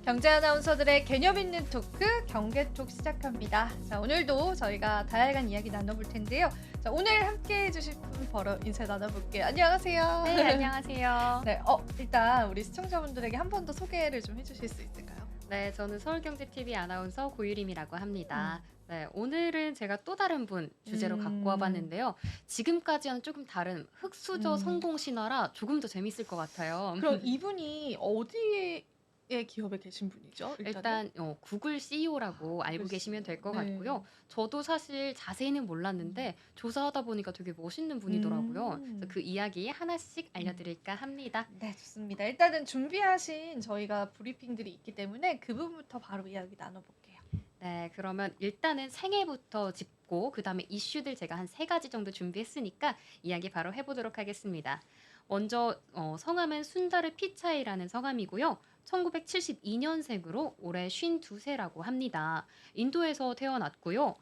경제 아나운서들의 개념 있는 토크 경계톡 시작합니다. 자, 오늘도 저희가 다양한 이야기 나눠볼 텐데요. 자, 오늘 함께 해주실 분 바로 인사 나눠볼게요. 안녕하세요. 네, 안녕하세요. 네, 일단 우리 시청자분들에게 한 번 더 소개를 좀 해주실 수 있을까요? 네, 저는 서울경제TV 아나운서 고유림이라고 합니다. 네, 오늘은 제가 또 다른 분 주제로 갖고 와봤는데요. 지금까지와는 조금 다른 흑수저 음. 성공 신화라 조금 더 재밌을 것 같아요. 그럼 이분이 어디에 기업에 계신 분이죠? 일단은? 일단 구글 CEO라고 알고 구글 계시면 될 것 CEO. 네. 같고요. 저도 사실 자세히는 몰랐는데 조사하다 보니까 되게 멋있는 분이더라고요. 그래서 그 이야기 하나씩 알려드릴까 합니다. 네, 좋습니다. 일단은 준비하신 저희가 브리핑들이 있기 때문에 그 부분부터 바로 이야기 나눠볼게요. 네, 그러면 일단은 생애부터 짚고 그다음에 이슈들 제가 한 3가지 정도 준비했으니까 이야기 바로 해보도록 하겠습니다. 먼저 성함은 순다르 피차이라는 성함이고요. 1972년생으로 올해 52세라고 합니다. 인도에서 태어났고요.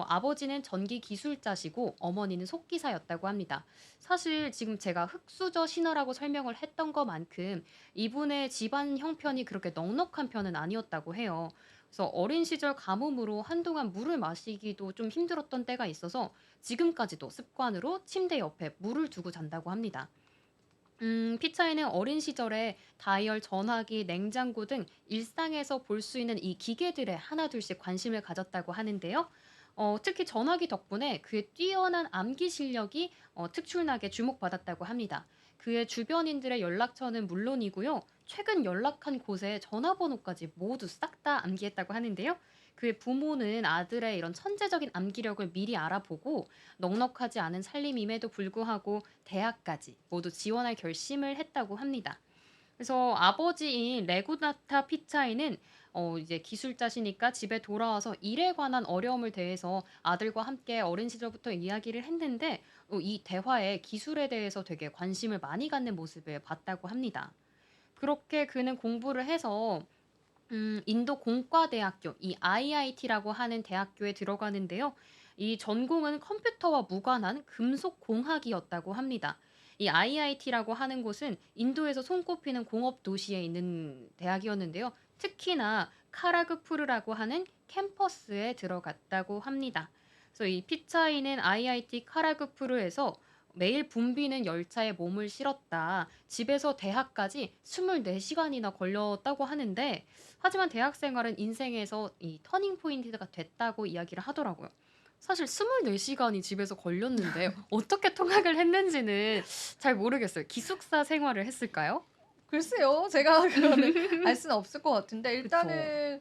아버지는 전기 기술자시고 어머니는 속기사였다고 합니다. 사실 지금 제가 흑수저 신화라고 설명을 했던 것만큼 이분의 집안 형편이 그렇게 넉넉한 편은 아니었다고 해요. 그래서 어린 시절 가뭄으로 한동안 물을 마시기도 좀 힘들었던 때가 있어서 지금까지도 습관으로 침대 옆에 물을 두고 잔다고 합니다. 피차이는 어린 시절에 다이얼 전화기, 냉장고 등 일상에서 볼 수 있는 이 기계들에 하나둘씩 관심을 가졌다고 하는데요. 특히 전화기 덕분에 그의 뛰어난 암기 실력이 특출나게 주목받았다고 합니다. 그의 주변인들의 연락처는 물론이고요. 최근 연락한 곳의 전화번호까지 모두 싹 다 암기했다고 하는데요. 그의 부모는 아들의 이런 천재적인 암기력을 미리 알아보고 넉넉하지 않은 살림임에도 불구하고 대학까지 모두 지원할 결심을 했다고 합니다. 그래서 아버지인 레구나타 피차이는 이제 기술자시니까 집에 돌아와서 일에 관한 어려움을 대해서 아들과 함께 어린 시절부터 이야기를 했는데 이 대화에 기술에 대해서 되게 관심을 많이 갖는 모습을 봤다고 합니다. 그렇게 그는 공부를 해서 인도 공과대학교 이 IIT라고 하는 대학교에 들어가는데요. 이 전공은 컴퓨터와 무관한 금속공학이었다고 합니다. 이 IIT라고 하는 곳은 인도에서 손꼽히는 공업 도시에 있는 대학이었는데요. 특히나 카라그푸르라고 하는 캠퍼스에 들어갔다고 합니다. 그래서 이 피차이는 IIT 카라그푸르에서 매일 붐비는 열차에 몸을 실었다. 집에서 대학까지 24시간이나 걸렸다고 하는데 하지만 대학 생활은 인생에서 이 터닝 포인트가 됐다고 이야기를 하더라고요. 사실 24시간이 집에서 걸렸는데 어떻게 통학을 했는지는 잘 모르겠어요. 기숙사 생활을 했을까요? 글쎄요. 제가 그거는 알 수는 없을 것 같은데 그쵸. 일단은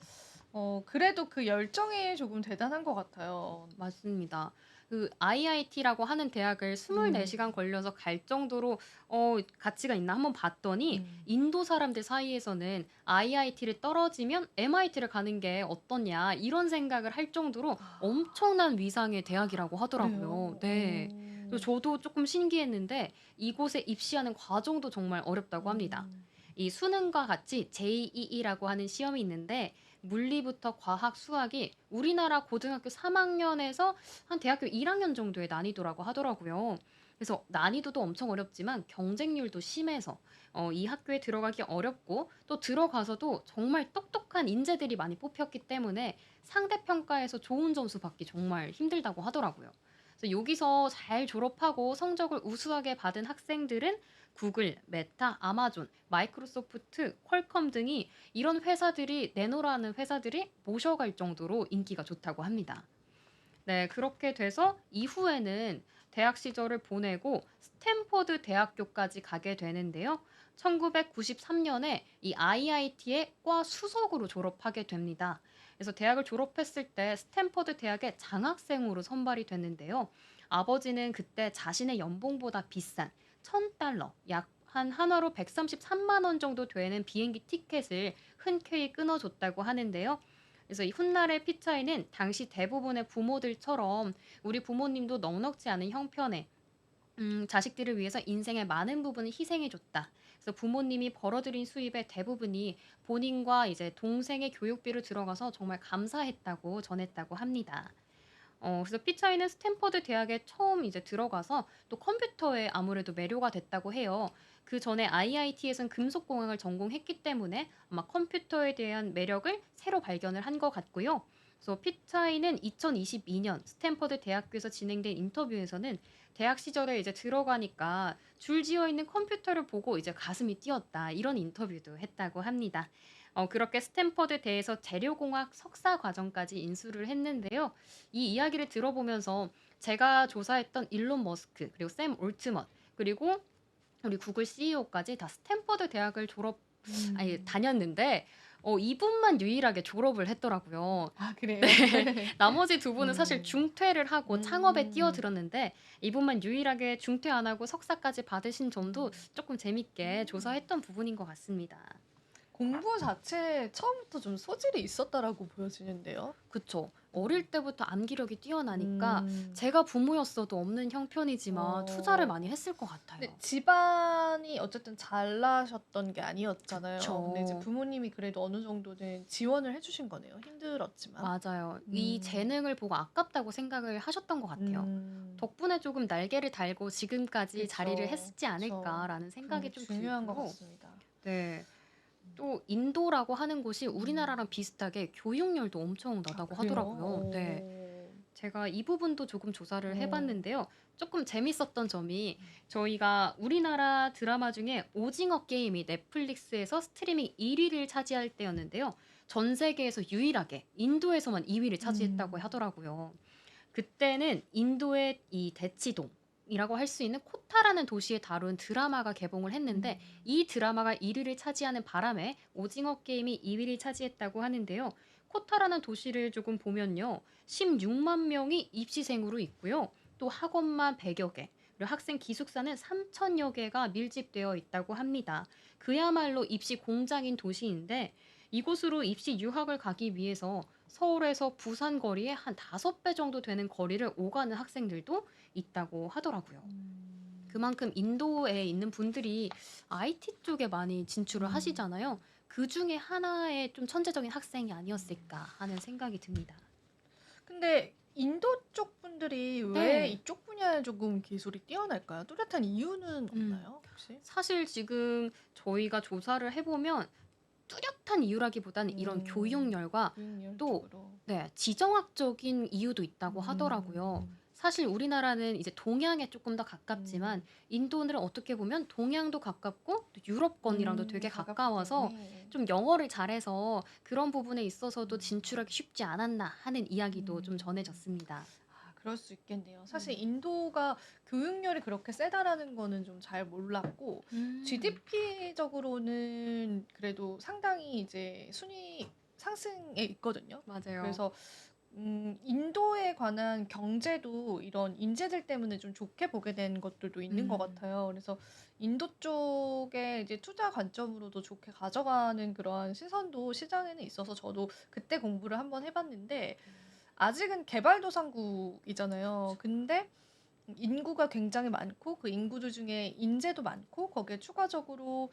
그래도 그 열정이 조금 대단한 것 같아요. 맞습니다. 그 IIT라고 하는 대학을 24시간 걸려서 갈 정도로 가치가 있나 한번 봤더니 음. 인도 사람들 사이에서는 IIT를 떨어지면 MIT를 가는 게 어떠냐 이런 생각을 할 정도로 엄청난 위상의 대학이라고 하더라고요. 그래요? 네. 그래서 저도 조금 신기했는데 이곳에 입시하는 과정도 정말 어렵다고 합니다. 음. 이 수능과 같이 JEE라고 하는 시험이 있는데 물리부터 과학, 수학이 우리나라 고등학교 3학년에서 한 대학교 1학년 정도의 난이도라고 하더라고요. 그래서 난이도도 엄청 어렵지만 경쟁률도 심해서 이 학교에 들어가기 어렵고 또 들어가서도 정말 똑똑한 인재들이 많이 뽑혔기 때문에 상대평가에서 좋은 점수 받기 정말 힘들다고 하더라고요. 그래서 여기서 잘 졸업하고 성적을 우수하게 받은 학생들은 구글, 메타, 아마존, 마이크로소프트, 퀄컴 등이 이런 회사들이 내노라는 회사들이 모셔갈 정도로 인기가 좋다고 합니다. 네, 그렇게 돼서 이후에는 대학 시절을 보내고 스탠퍼드 대학교까지 가게 되는데요. 1993년에 이 IIT의 과 수석으로 졸업하게 됩니다. 그래서 대학을 졸업했을 때 스탠퍼드 대학의 장학생으로 선발이 됐는데요. 아버지는 그때 자신의 연봉보다 비싼 1,000달러, 약 한 한화로 133만 원 정도 되는 비행기 티켓을 흔쾌히 끊어줬다고 하는데요. 그래서 이 훗날의 피차이는 당시 대부분의 부모들처럼 우리 부모님도 넉넉지 않은 형편에 자식들을 위해서 인생의 많은 부분을 희생해 줬다. 그래서 부모님이 벌어들인 수입의 대부분이 본인과 이제 동생의 교육비로 들어가서 정말 감사했다고 전했다고 합니다. 그래서 피차이는 스탠퍼드 대학에 처음 이제 들어가서 또 컴퓨터에 아무래도 매료가 됐다고 해요. 그전에 IIT에선 금속공학을 전공했기 때문에 아마 컴퓨터에 대한 매력을 새로 발견을 한 것 같고요. 그래서 피차이는 2022년 스탠퍼드 대학교에서 진행된 인터뷰에서는 대학 시절에 이제 들어가니까 줄지어 있는 컴퓨터를 보고 이제 가슴이 뛰었다. 이런 인터뷰도 했다고 합니다. 그렇게 스탠퍼드 대에서 재료공학 석사 과정까지 인수를 했는데요. 이 이야기를 들어보면서 제가 조사했던 일론 머스크, 그리고 샘 올트먼, 그리고 우리 구글 CEO까지 다 스탠퍼드 대학을 음. 다녔는데 이분만 유일하게 졸업을 했더라고요. 아 그래요? 네. 나머지 두 분은 사실 음. 중퇴를 하고 창업에 음. 뛰어들었는데 이분만 유일하게 중퇴 안 하고 석사까지 받으신 점도 음. 조금 재밌게 음. 조사했던 부분인 것 같습니다. 공부 자체에 처음부터 좀 소질이 있었다라고 보여지는데요. 그쵸. 어릴 때부터 암기력이 뛰어나니까 음. 제가 부모였어도 없는 형편이지만 투자를 어. 많이 했을 것 근데 같아요. 집안이 어쨌든 잘나셨던 게 아니었잖아요. 근데 이제 그쵸. 부모님이 그래도 어느 정도는 지원을 해 주신 거네요, 힘들었지만. 맞아요. 이 음. 재능을 보고 아깝다고 생각을 하셨던 것 같아요. 음. 덕분에 조금 날개를 달고 지금까지 자리를 그쵸. 했지 그쵸. 않을까라는 그런 게 생각이 좀 중요한 것 들고요. 같습니다. 네. 음. 또 인도라고 하는 곳이 음. 우리나라랑 비슷하게 교육열도 엄청 아 나다고 그래요? 하더라고요. 네. 제가 이 부분도 조금 조사를 해 어. 봤는데요. 조금 재밌었던 점이 음. 저희가 우리나라 드라마 중에 오징어 게임이 넷플릭스에서 스트리밍 1 위를 차지할 때였는데요. 전 세계에서 유일하게 인도에서만 2 위를 차지했다고 음. 하더라고요. 그때는 인도의 이 대치동이라고 할 수 있는 코타라는 도시에 다룬 드라마가 개봉을 했는데 음. 이 드라마가 1 위를 차지하는 바람에 오징어 게임이 2 위를 차지했다고 하는데요. 코타라는 도시를 조금 보면요. 16만 명이 입시생으로 있고요. 또 학원만 100여 개, 그리고 학생 기숙사는 3천여 개가 밀집되어 있다고 합니다. 그야말로 입시 공장인 도시인데 이곳으로 입시 유학을 가기 위해서 서울에서 부산 거리에 한 5배 정도 되는 거리를 오가는 학생들도 있다고 하더라고요. 음. 그만큼 인도에 있는 분들이 IT 쪽에 많이 진출을 음. 하시잖아요. 그중에 하나의 좀 천재적인 학생이 음. 아니었을까 하는 생각이 듭니다. 근데 인도 쪽 분들이 왜 네. 이쪽 분야에 조금 기술이 뛰어날까요? 뚜렷한 이유는 음. 없나요, 혹시? 사실 지금 저희가 조사를 해보면 뚜렷한 이유라기보다는 이런 음. 교육열과 교육열 또 쪽으로. 네, 지정학적인 이유도 있다고 하더라고요. 음. 사실 우리나라는 이제 동양에 조금 더 가깝지만 음. 인도는 어떻게 보면 동양도 가깝고 또 유럽권이랑도 되게 가깝기 가까워서 때문에. 좀 영어를 잘해서 그런 부분에 있어서도 음. 진출하기 쉽지 않았나 하는 이야기도 좀 음. 전해졌습니다. 아 그럴 수 있겠네요. 사실 음. 인도가 교육열이 그렇게 세다라는 거는 좀 잘 몰랐고 음. GDP적으로는 그래도 상당히 이제 순위 상승에 있거든요. 맞아요. 그래서 인도에 관한 경제도 이런 인재들 때문에 좀 좋게 보게 된 것들도 있는 것 음. 같아요. 그래서 인도 쪽에 이제 투자 관점으로도 좋게 가져가는 그러한 시선도 시장에는 있어서 저도 그때 공부를 한번 해봤는데 아직은 개발도상국이잖아요. 근데 인구가 굉장히 많고 그 인구들 중에 인재도 많고 거기에 추가적으로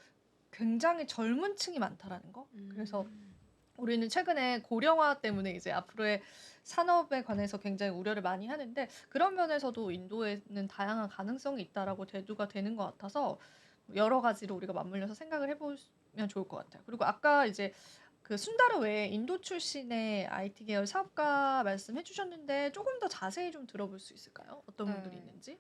굉장히 젊은 층이 많다라는 거. 그래서 음. 우리는 최근에 고령화 때문에 이제 앞으로의 산업에 관해서 굉장히 우려를 많이 하는데 그런 면에서도 인도에는 다양한 가능성이 있다라고 대두가 되는 것 같아서 여러 가지로 우리가 맞물려서 생각을 해보면 좋을 것 같아요. 그리고 아까 이제 그 순다르 외에 인도 출신의 IT 계열 사업가 말씀해 주셨는데 조금 더 자세히 좀 들어볼 수 있을까요? 어떤 분들이 네. 있는지?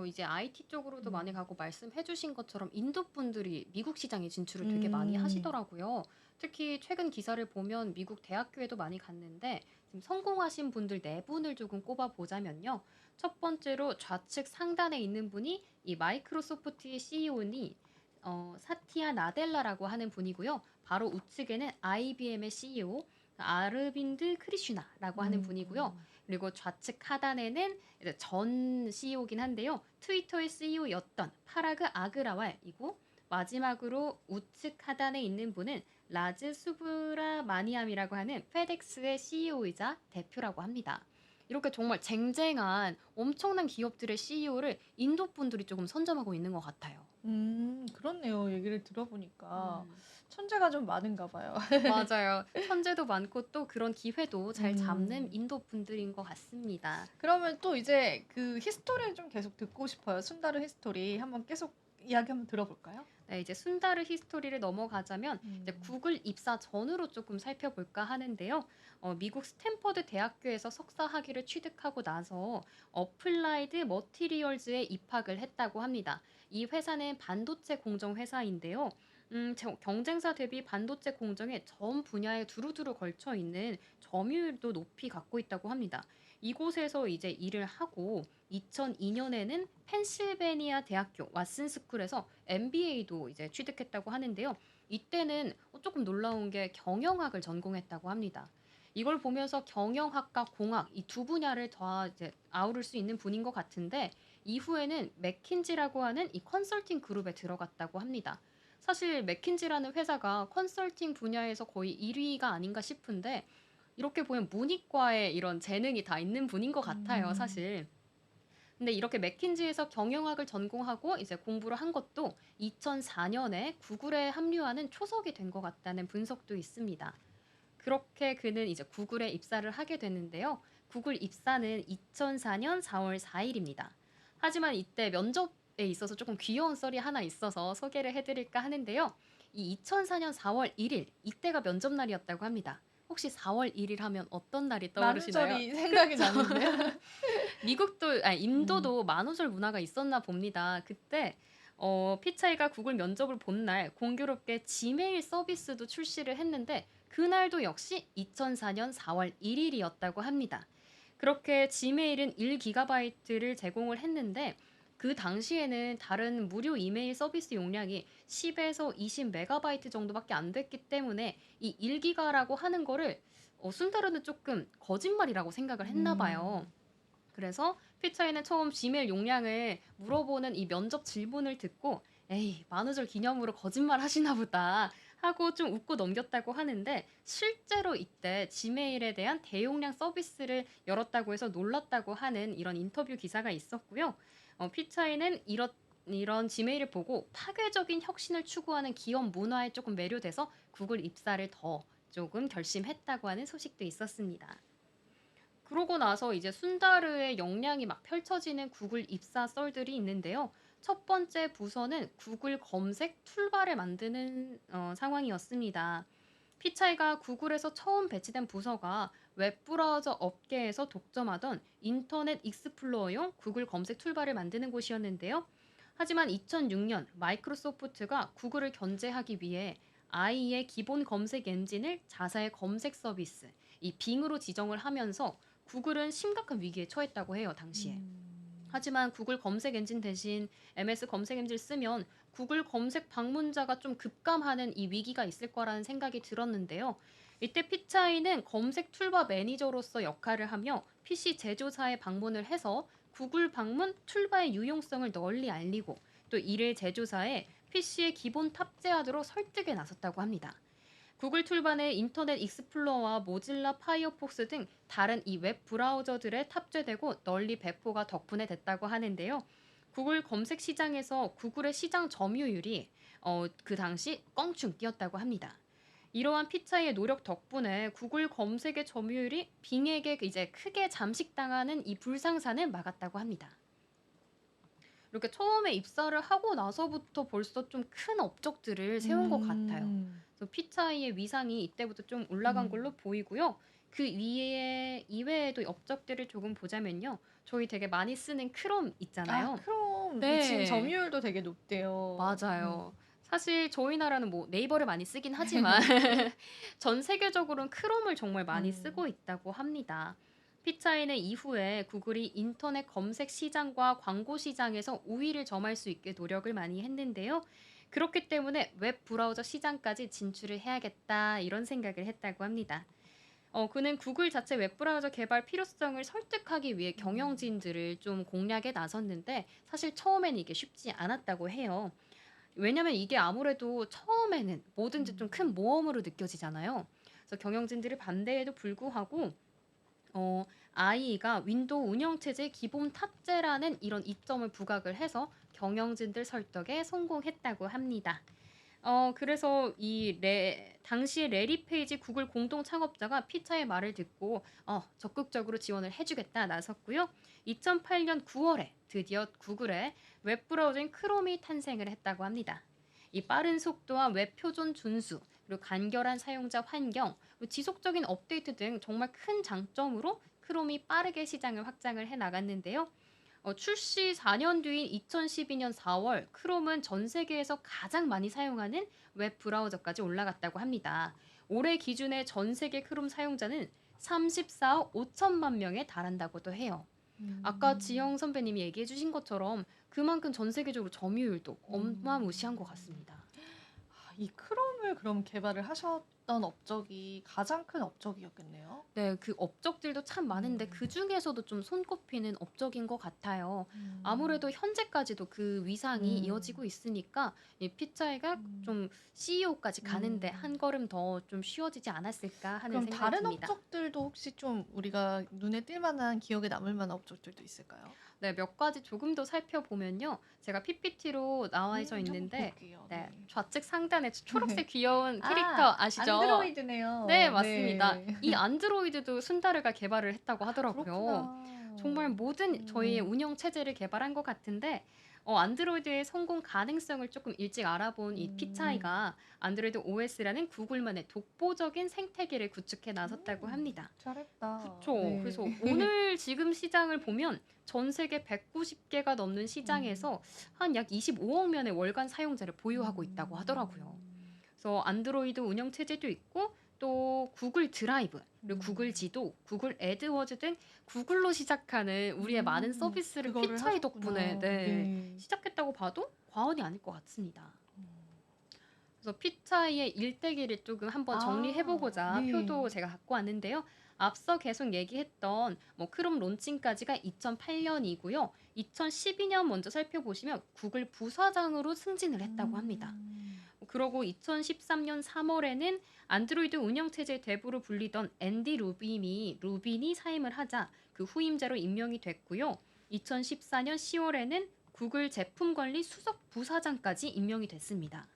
이제 IT 쪽으로도 많이 음. 가고 말씀해 주신 것처럼 인도 분들이 미국 시장에 진출을 되게 많이 음. 하시더라고요. 특히 최근 기사를 보면 미국 대학교에도 많이 갔는데 지금 성공하신 분들 네 분을 조금 꼽아 보자면요. 첫 번째로 좌측 상단에 있는 분이 이 마이크로소프트의 CEO니 사티아 나델라라고 하는 분이고요. 바로 우측에는 IBM의 CEO 아르빈드 크리슈나라고 하는 분이고요. 음. 그리고 좌측 하단에는 이제 전 CEO긴 한데요. 트위터의 CEO였던 파라그 아그라왈이고 마지막으로 우측 하단에 있는 분은 라즈 수브라마니암이라고 하는 페덱스의 CEO이자 대표라고 합니다. 이렇게 정말 쟁쟁한 엄청난 기업들의 CEO를 인도 분들이 조금 선점하고 있는 것 같아요. 그렇네요. 얘기를 들어보니까. 음. 천재가 좀 많은가 봐요. 맞아요. 천재도 많고 또 그런 기회도 잘 잡는 음. 인도 분들인 것 같습니다. 그러면 또 이제 그 히스토리를 좀 계속 듣고 싶어요. 순다르 히스토리 한번 계속 이야기 한번 들어볼까요? 네, 이제 순다르 히스토리를 넘어가자면 이제 음. 구글 입사 전으로 조금 살펴볼까 하는데요. 미국 스탠퍼드 대학교에서 석사 학위를 취득하고 나서 어플라이드 머티리얼즈에 입학을 했다고 합니다. 이 회사는 반도체 공정 회사인데요. 경쟁사 대비 반도체 공정의 전 분야에 두루두루 걸쳐 있는 점유율도 높이 갖고 있다고 합니다. 이곳에서 이제 일을 하고 2002년에는 펜실베니아 대학교 왓슨 스쿨에서 MBA도 이제 취득했다고 하는데요. 이때는 조금 놀라운 게 경영학을 전공했다고 합니다. 이걸 보면서 경영학과 공학 이 두 분야를 다 이제 아우를 수 있는 분인 것 같은데 이후에는 맥킨지라고 하는 이 컨설팅 그룹에 들어갔다고 합니다. 사실 맥킨지라는 회사가 컨설팅 분야에서 거의 1위가 아닌가 싶은데 이렇게 보면 문이과에 이런 재능이 다 있는 분인 것 같아요, 음. 사실. 근데 이렇게 맥킨지에서 경영학을 전공하고 이제 공부를 한 것도 2004년에 구글에 합류하는 초석이 된 것 같다는 분석도 있습니다. 그렇게 그는 이제 구글에 입사를 하게 됐는데요. 구글 입사는 2004년 4월 4일입니다. 하지만 이때 면접에 있어서 조금 귀여운 썰이 하나 있어서 소개를 해드릴까 하는데요. 이 2004년 4월 1일 이때가 면접 날이었다고 합니다. 혹시 4월 1일 하면 어떤 날이 떠오르시나요? 만우절이 생각이 그쵸? 나는데요. 미국도 아니 음. 인도도 만우절 문화가 있었나 봅니다. 그때 피차이가 구글 면접을 본 날 공교롭게 지메일 서비스도 출시를 했는데 그날도 역시 2004년 4월 1일이었다고 합니다. 그렇게 지메일은 1기가바이트를 제공을 했는데 그 당시에는 다른 무료 이메일 서비스 용량이 10에서 20메가바이트 정도밖에 안 됐기 때문에 이 1기가라고 하는 거를 순다르는 조금 거짓말이라고 생각을 했나 봐요. 음. 그래서 피차이는 처음 지메일 용량을 물어보는 이 면접 질문을 듣고 에이, 만우절 기념으로 거짓말 하시나 보다 하고 좀 웃고 넘겼다고 하는데 실제로 이때 지메일에 대한 대용량 서비스를 열었다고 해서 놀랐다고 하는 이런 인터뷰 기사가 있었고요. 피차이는 이런 지메일을 보고 파괴적인 혁신을 추구하는 기업 문화에 조금 매료돼서 구글 입사를 더 조금 결심했다고 하는 소식도 있었습니다. 그러고 나서 이제 순다르의 역량이 막 펼쳐지는 구글 입사 썰들이 있는데요. 첫 번째 부서는 구글 검색 툴바를 만드는 상황이었습니다. 피차이가 구글에서 처음 배치된 부서가 웹브라우저 업계에서 독점하던 인터넷 익스플로어용 구글 검색 툴바를 만드는 곳이었는데요. 하지만 2006년 마이크로소프트가 구글을 견제하기 위해 IE의 기본 검색 엔진을 자사의 검색 서비스, 이 빙으로 지정을 하면서 구글은 심각한 위기에 처했다고 해요, 당시에. 음. 하지만 구글 검색 엔진 대신 MS 검색 엔진을 쓰면 구글 검색 방문자가 좀 급감하는 이 위기가 있을 거라는 생각이 들었는데요. 이때 피차이는 검색 툴바 매니저로서 역할을 하며 PC 제조사에 방문을 해서 구글 방문 툴바의 유용성을 널리 알리고 또 이를 제조사에 PC에 기본 탑재하도록 설득에 나섰다고 합니다. 구글 툴반의 인터넷 익스플로어와 모질라 파이어폭스 등 다른 이 웹 브라우저들에 탑재되고 널리 배포가 덕분에 됐다고 하는데요. 구글 검색 시장에서 구글의 시장 점유율이 그 당시 껑충 뛰었다고 합니다. 이러한 피차이의 노력 덕분에 구글 검색의 점유율이 빙에게 이제 크게 잠식당하는 이 불상사는 막았다고 합니다. 이렇게 처음에 입사를 하고 나서부터 벌써 좀 큰 업적들을 세운 것 같아요. 음. 그래서 피차이의 위상이 이때부터 좀 올라간 걸로 음. 보이고요. 그 위에 이외에도 업적들을 조금 보자면요. 저희 되게 많이 쓰는 크롬 아 있잖아요. 크롬 이 지금 네. 점유율도 되게 높대요. 맞아요. 사실 저희 나라는 뭐 네이버를 많이 쓰긴 하지만 전 세계적으로는 크롬을 정말 많이 음. 쓰고 있다고 합니다. 피차이는 이후에 구글이 인터넷 검색 시장과 광고 시장에서 우위를 점할 수 있게 노력을 많이 했는데요. 그렇기 때문에 웹 브라우저 시장까지 진출을 해야겠다 이런 생각을 했다고 합니다. 그는 구글 자체 웹브라우저 개발 필요성을 설득하기 위해 음. 경영진들을 좀 공략에 나섰는데 사실 처음에는 이게 쉽지 않았다고 해요. 왜냐면 이게 아무래도 처음에는 뭐든지 좀 큰 음. 모험으로 느껴지잖아요. 그래서 경영진들의 반대에도 불구하고 어, IE가 윈도우 운영체제 기본 탑재라는 이런 이점을 부각을 해서 경영진들 설득에 성공했다고 합니다. 그래서 당시에 레리 페이지 구글 공동 창업자가 피차의 말을 듣고 적극적으로 지원을 해주겠다 나섰고요. 2008년 9월에 드디어 구글의 웹브라우저인 크롬이 탄생을 했다고 합니다. 이 빠른 속도와 웹 표준 준수, 그리고 간결한 사용자 환경, 그리고 지속적인 업데이트 등 정말 큰 장점으로 크롬이 빠르게 시장을 확장을 해 나갔는데요. 출시 4년 뒤인 2012년 4월, 크롬은 전 세계에서 가장 많이 사용하는 웹 브라우저까지 올라갔다고 합니다. 올해 기준의 전 세계 크롬 사용자는 34억 5천만 명에 달한다고도 해요. 아까 음. 지영 선배님이 얘기해 주신 것처럼 그만큼 전 세계적으로 점유율도 어마무시한 것 음. 같습니다. 이 크롬을 그럼 개발을 하셨던 업적이 가장 큰 업적이었겠네요. 네. 그 업적들도 참 많은데 음. 그중에서도 좀 손꼽히는 업적인 것 같아요. 음. 아무래도 현재까지도 그 위상이 이어지고 음. 있으니까 이 피차이가 음. 좀 CEO까지 가는데 한 음. 걸음 더 좀 쉬워지지 않았을까 하는 그럼 생각이 다른 듭니다. 업적들도 혹시 좀 우리가 눈에 띌 만한 기억에 남을 만한 업적들도 있을까요? 네. 몇 가지 조금 더 살펴보면요. 제가 PPT로 나와져 한번 있는데 볼게요. 네. 네. 좌측 상단에 초록색 귀여운 아, 캐릭터 아시죠? 네. 안드로이드네요. 맞습니다. 네. 이 안드로이드도 순다르가 개발을 했다고 아, 하더라고요. 정말 그렇구나. 모든 저희의 음. 운영 체제를 개발한 것 같은데 안드로이드의 성공 가능성을 조금 일찍 알아본 이 음. 피차이가 안드로이드 OS라는 구글만의 독보적인 생태계를 구축해 나섰다고 합니다. 잘했다. 그쵸. 네. 그래서 오늘 지금 시장을 보면 전 세계 190개가 넘는 음. 시장에서 한 약 25억 명의 월간 사용자를 보유하고 있다고 하더라고요. 음. 그래서 안드로이드 운영 체제도 있고 또 구글 드라이브, 그리고 구글 음. 지도, 구글 애드워즈 등 구글로 시작하는 우리의 많은 서비스를 그거를 피차이 덕분에 하셨구나. 네. 시작했다고 봐도 과언이 아닐 것 같습니다. 음. 그래서 피차이의 일대기를 조금 한번 정리해 아, 보고자 표도 네. 제가 갖고 왔는데요. 앞서 계속 얘기했던 크롬 론칭까지가 2008년이고요. 2012년 먼저 살펴보시면 구글 부사장으로 승진을 했다고 합니다. 음. 그러고 2013년 3월에는 안드로이드 운영체제 대부로 불리던 앤디 루빈이 사임을 하자 그 후임자로 임명이 됐고요. 2014년 10월에는 구글 제품관리 수석 부사장까지 임명이 됐습니다.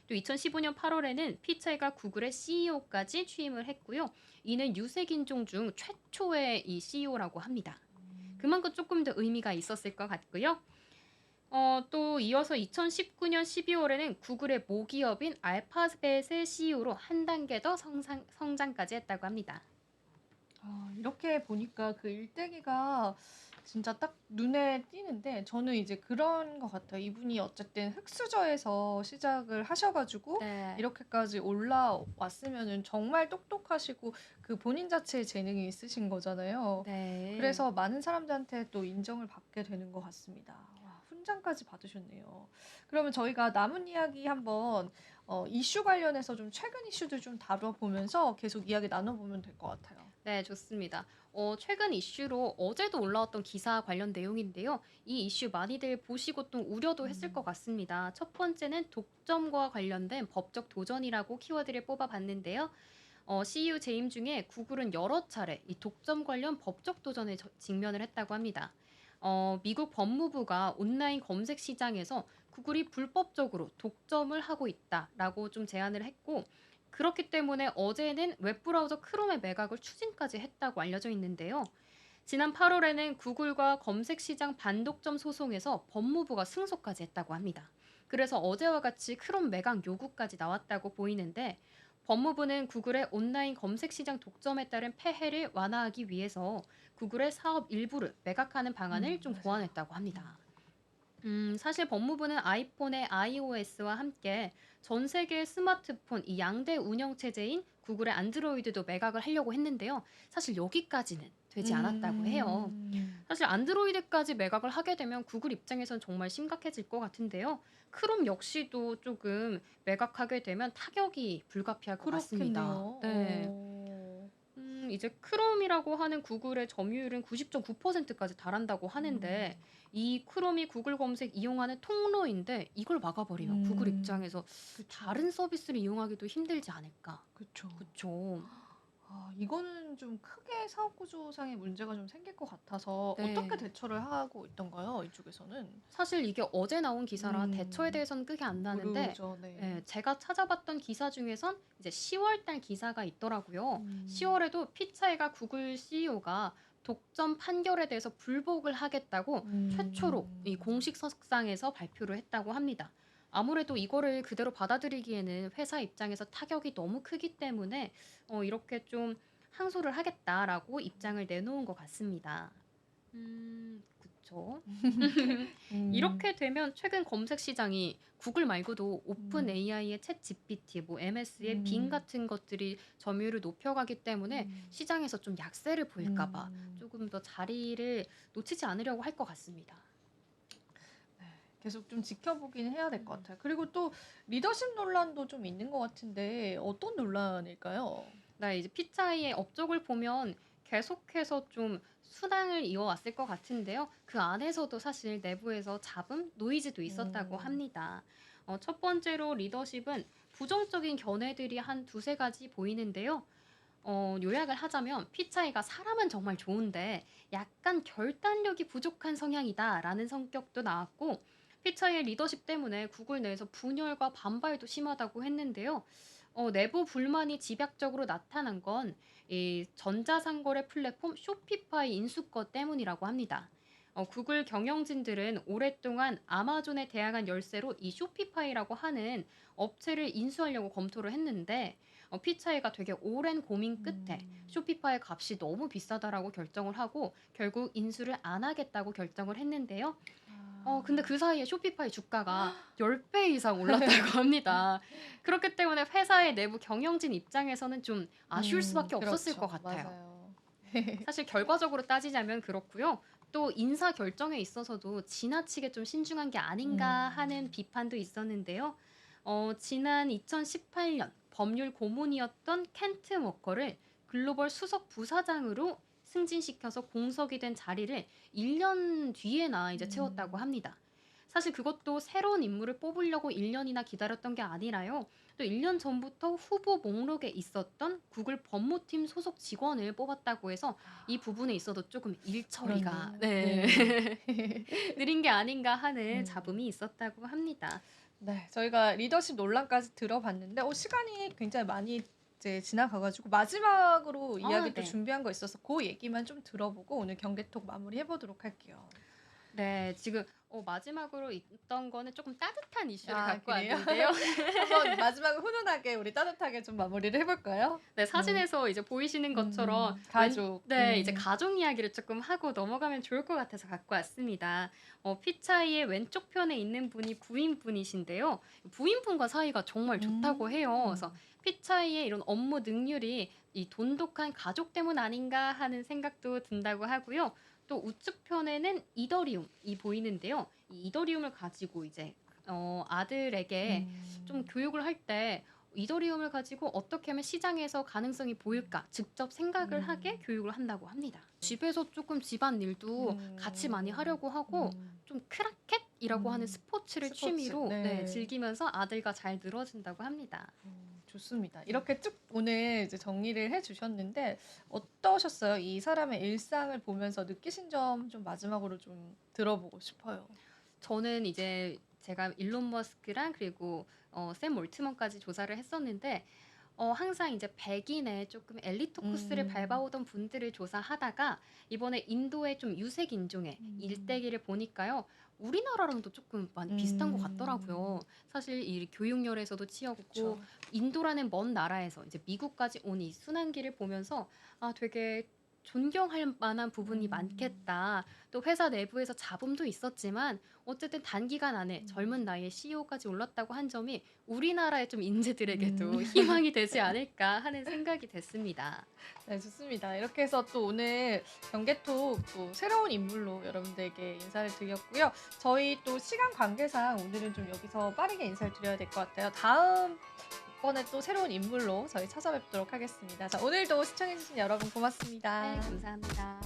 또 2015년 8월에는 피차이가 구글의 CEO까지 취임을 했고요. 이는 유색인종 중 최초의 이 CEO라고 합니다. 그만큼 조금 더 의미가 있었을 것 같고요. 또 이어서 2019년 12월에는 구글의 모기업인 알파벳의 CEO로 한 단계 더 성장까지 했다고 합니다. 아, 이렇게 보니까 그 일대기가 진짜 딱 눈에 띄는데 저는 이제 그런 것 같아요. 이분이 어쨌든 흙수저에서 시작을 하셔가지고 네. 이렇게까지 올라왔으면은 정말 똑똑하시고 그 본인 자체의 재능이 있으신 거잖아요. 네. 그래서 많은 사람들한테 또 인정을 받게 되는 것 같습니다. 와, 훈장까지 받으셨네요. 그러면 저희가 남은 이야기 한번 이슈 관련해서 좀 최근 이슈들 좀 다뤄보면서 계속 이야기 나눠보면 될 것 같아요. 네, 좋습니다. 최근 이슈로 어제도 올라왔던 기사 관련 내용인데요. 이 이슈 많이들 보시고 또 우려도 했을 것 음. 같습니다. 첫 번째는 독점과 관련된 법적 도전이라고 키워드를 뽑아봤는데요. CEO 재임 중에 구글은 여러 차례 이 독점 관련 법적 도전에 직면을 했다고 합니다. 미국 법무부가 온라인 검색 시장에서 구글이 불법적으로 독점을 하고 있다라고 좀 제안을 했고, 그렇기 때문에 어제는 웹브라우저 크롬의 매각을 추진까지 했다고 알려져 있는데요. 지난 8월에는 구글과 검색 시장 반독점 소송에서 법무부가 승소까지 했다고 합니다. 그래서 어제와 같이 크롬 매각 요구까지 나왔다고 보이는데 법무부는 구글의 온라인 검색 시장 독점에 따른 폐해를 완화하기 위해서 구글의 사업 일부를 매각하는 방안을 좀 맞아요. 고안했다고 음. 합니다. 사실 법무부는 아이폰의 iOS와 함께 전 세계 스마트폰 이 양대 운영 체제인 구글의 안드로이드도 매각을 하려고 했는데요. 사실 여기까지는 되지 않았다고 해요. 음. 사실 안드로이드까지 매각을 하게 되면 구글 입장에선 정말 심각해질 것 같은데요. 크롬 역시도 조금 매각하게 되면 타격이 불가피할 것 같습니다. 그렇겠네요. 네. 이제 크롬이라고 하는 구글의 점유율은 90.9%까지 달한다고 하는데 음. 이 크롬이 구글 검색 이용하는 통로인데 이걸 막아버리면 구글 음. 입장에서 그쵸. 다른 서비스를 이용하기도 힘들지 않을까. 그쵸. 그쵸. 이거는 좀 크게 사업 구조상의 문제가 좀 생길 것 같아서 어떻게 네. 대처를 하고 있던가요? 이쪽에서는? 사실 이게 어제 나온 기사라 대처에 음. 대해서는 크게 안 나는데 모르죠. 네. 예, 제가 찾아봤던 기사 중에선 이제 10월 달 기사가 있더라고요. 음. 10월에도 피차이가 구글 CEO가 독점 판결에 대해서 불복을 하겠다고 최초로 이 음. 공식 석상에서 발표를 했다고 합니다. 아무래도 이거를 그대로 받아들이기에는 회사 입장에서 타격이 너무 크기 때문에 이렇게 좀 항소를 하겠다라고 입장을 내놓은 것 같습니다. 그쵸. 음. 이렇게 되면 최근 검색 시장이 구글 말고도 오픈 음. AI의 챗 GPT, 뭐 MS의 빙 음. 같은 것들이 점유율을 높여가기 때문에 음. 시장에서 좀 약세를 보일까 봐 음. 조금 더 자리를 놓치지 않으려고 할 것 같습니다. 네. 계속 좀 지켜보긴 해야 될 것 음. 같아요. 그리고 또 리더십 논란도 좀 있는 것 같은데 어떤 논란일까요? 나 이제 피차이의 업적을 보면 계속해서 좀 수당을 이어왔을 것 같은데요. 그 안에서도 사실 내부에서 잡음, 노이즈도 있었다고 음. 합니다. 첫 번째로 리더십은 부정적인 견해들이 한 두세 가지 보이는데요. 요약을 하자면 피차이가 사람은 정말 좋은데 약간 결단력이 부족한 성향이다라는 성격도 나왔고 피차이의 리더십 때문에 구글 내에서 분열과 반발도 심하다고 했는데요. 내부 불만이 집약적으로 나타난 건 이 전자상거래 플랫폼 쇼피파이 인수거 때문이라고 합니다. 구글 경영진들은 오랫동안 아마존에 대항한 열쇠로 이 쇼피파이라고 하는 업체를 인수하려고 검토를 했는데 피차이가 되게 오랜 고민 끝에 음. 쇼피파이 값이 너무 비싸다라고 결정을 하고 결국 인수를 안 하겠다고 결정을 했는데요. 근데 아. 그 사이에 쇼피파이 주가가 10배 이상 올랐다고 합니다. 그렇기 때문에 회사의 내부 경영진 입장에서는 좀 아쉬울 수밖에 없었을 것 그렇죠. 같아요. 맞아요. 사실 결과적으로 따지자면 그렇고요. 또 인사 결정에 있어서도 지나치게 좀 신중한 게 아닌가 하는 음. 비판도 있었는데요. 지난 2018년 법률 고문이었던 켄트 워커를 글로벌 수석 부사장으로 승진시켜서 공석이 된 자리를 1년 뒤에나 이제 채웠다고 음. 합니다. 사실 그것도 새로운 인물을 뽑으려고 1년이나 기다렸던 게 아니라요. 또 1년 전부터 후보 목록에 있었던 구글 법무팀 소속 직원을 뽑았다고 해서 이 부분에 있어도 조금 일 처리가 그렇네요. 네. 네. 느린 게 아닌가 하는 음. 잡음이 있었다고 합니다. 네. 저희가 리더십 논란까지 들어봤는데 시간이 굉장히 많이 이제 지나가 가지고 마지막으로 아 이야기 또 네. 준비한 거 있어서 그 얘기만 좀 들어보고 오늘 경계톡 마무리해 보도록 할게요. 네. 지금 마지막으로 있던 거는 조금 따뜻한 이슈를 아 갖고 그래요? 왔는데요. 한번 마지막으로 훈훈하게 우리 따뜻하게 좀 마무리를 해 볼까요? 네. 음. 사진에서 이제 보이시는 것처럼 가족. 네. 이제 가족 이야기를 조금 하고 넘어가면 좋을 것 같아서 갖고 왔습니다. 피차이의 왼쪽 편에 있는 분이 부인분이신데요. 부인분과 사이가 정말 좋다고 해요. 그래서 음. 피차이의 이런 업무 능률이 이 돈독한 가족 때문 아닌가 하는 생각도 든다고 하고요. 또 우측 편에는 이더리움이 보이는데요. 이 이더리움을 가지고 이제 아들에게 좀 음. 교육을 할 때 이더리움을 가지고 어떻게 하면 시장에서 가능성이 보일까 직접 생각을 하게 음. 교육을 한다고 합니다. 집에서 조금 집안일도 같이 많이 음. 하려고 하고 음. 좀 크라켓이라고 하는 음. 스포츠를 스포츠. 취미로 네, 네. 즐기면서 아들과 잘 늘어진다고 합니다. 좋습니다. 음. 이렇게 쭉 오늘 이제 정리를 해 주셨는데 어떠셨어요? 이 사람의 일상을 보면서 느끼신 점 좀 마지막으로 좀 들어보고 싶어요. 저는 이제 제가 일론 머스크랑 그리고 샘 올트먼까지 조사를 했었는데 항상 이제 백인의 조금 엘리트 코스를 음. 밟아오던 분들을 조사하다가 이번에 인도의 좀 유색 인종의 음. 일대기를 보니까요. 우리나라랑도 조금 많이 비슷한 것 같더라고요. 음. 사실 이 교육열에서도 치였고 그쵸. 인도라는 먼 나라에서 이제 미국까지 온 이 순환기를 보면서 아 되게 존경할 만한 부분이 음. 많겠다. 또 회사 내부에서 잡음도 있었지만 어쨌든 단기간 안에 음. 젊은 나이에 CEO까지 올랐다고 한 점이 우리나라의 좀 인재들에게도 음. 희망이 되지 않을까 하는 생각이 됐습니다. 네 좋습니다. 이렇게 해서 또 오늘 경계톡 또 새로운 인물로 여러분들에게 인사를 드렸고요. 저희 또 시간 관계상 오늘은 좀 여기서 빠르게 인사를 드려야 될 것 같아요. 다음 번에 또 새로운 인물로 저희 찾아뵙도록 하겠습니다. 자 오늘도 시청해 주신 여러분 네, 고맙습니다. 감사합니다.